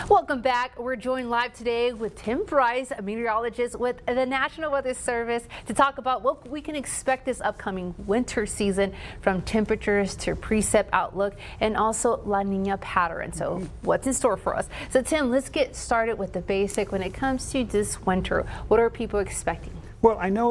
Welcome back. We're joined live today with Tim Brice, a meteorologist with the National Weather Service, to talk about what we can expect this upcoming winter season, from temperatures to precip outlook and also La Nina pattern. So what's in store for us? So Tim, let's get started with the basic. When it comes to this winter, what are people expecting? Well, I know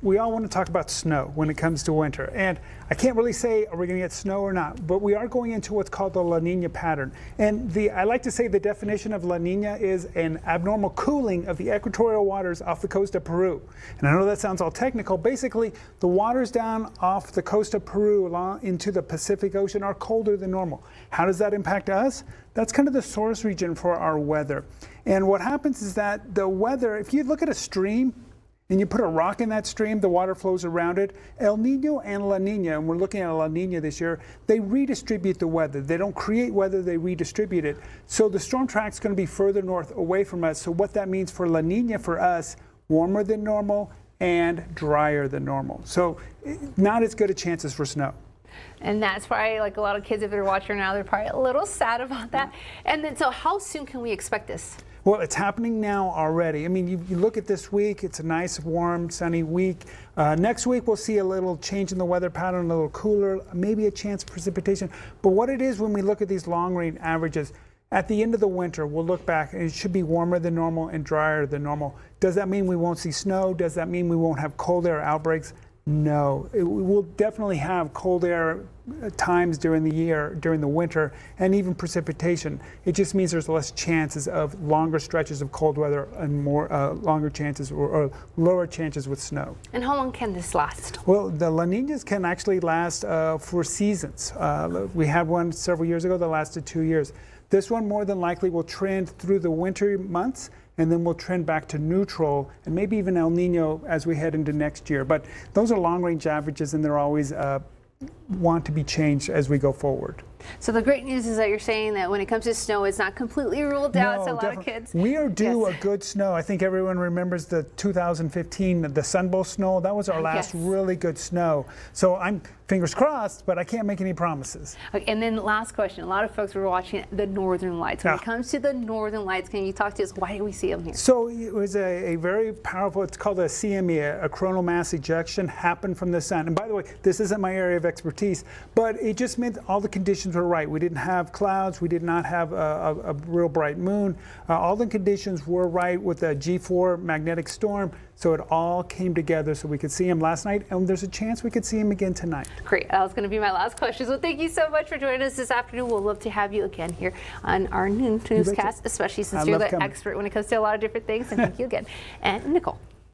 we all want to talk about snow when it comes to winter. And I can't really say, are we going to get snow or not? But we are going into what's called the La Nina pattern. And I like to say the definition of La Nina is an abnormal cooling of the equatorial waters off the coast of Peru. And I know that sounds all technical. Basically, the waters down off the coast of Peru along into the Pacific Ocean are colder than normal. How does that impact us? That's kind of the source region for our weather. And what happens is that the weather, if you look at a stream, and you put a rock in that stream, the water flows around it. El Nino and La Nina, and we're looking at La Nina this year, they redistribute the weather. They don't create weather, they redistribute it. So the storm track's going to be further north away from us. So what that means for La Nina for us, warmer than normal and drier than normal. So not as good a chances for snow. And that's probably, like a lot of kids, if they're watching now, they're probably a little sad about that. And then, so how soon can we expect this? Well, it's happening now already. I mean, you look at this week, it's a nice, warm, sunny week. Next week, we'll see a little change in the weather pattern, a little cooler, maybe a chance of precipitation. But what it is when we look at these long-range averages, at the end of the winter, we'll look back and it should be warmer than normal and drier than normal. Does that mean we won't see snow? Does that mean we won't have cold air outbreaks? No, we'll definitely have cold air times during the year, during the winter, and even precipitation. It just means there's less chances of longer stretches of cold weather and more longer chances or lower chances with snow. And how long can this last? Well, the La Ninas can actually last for seasons. We had one several years ago that lasted 2 years. This one more than likely will trend through the winter months, and then we'll trend back to neutral and maybe even El Nino as we head into next year. But those are long-range averages, and they're always want to be changed as we go forward. So the great news is that you're saying that when it comes to snow, it's not completely ruled out. So a lot of kids. We are due a good snow. I think everyone remembers the 2015, the Sun Bowl snow. That was our last really good snow. So I'm fingers crossed, but I can't make any promises. Okay, and then last question. A lot of folks were watching the Northern Lights. When it comes to the Northern Lights, can you talk to us? Why do we see them here? So it was a very powerful, it's called a CME, a coronal mass ejection, happened from the sun. And by the way, this isn't my area of expertise, but it just meant all the conditions were right. We didn't have clouds. We did not have a real bright moon. All the conditions were right with a G4 magnetic storm. So it all came together so we could see him last night, and there's a chance we could see him again tonight. Great. That was going to be my last question. So thank you so much for joining us this afternoon. We'll love to have you again here on our noon newscast, especially since you're the expert when it comes to a lot of different things. And thank you again. And Nicole.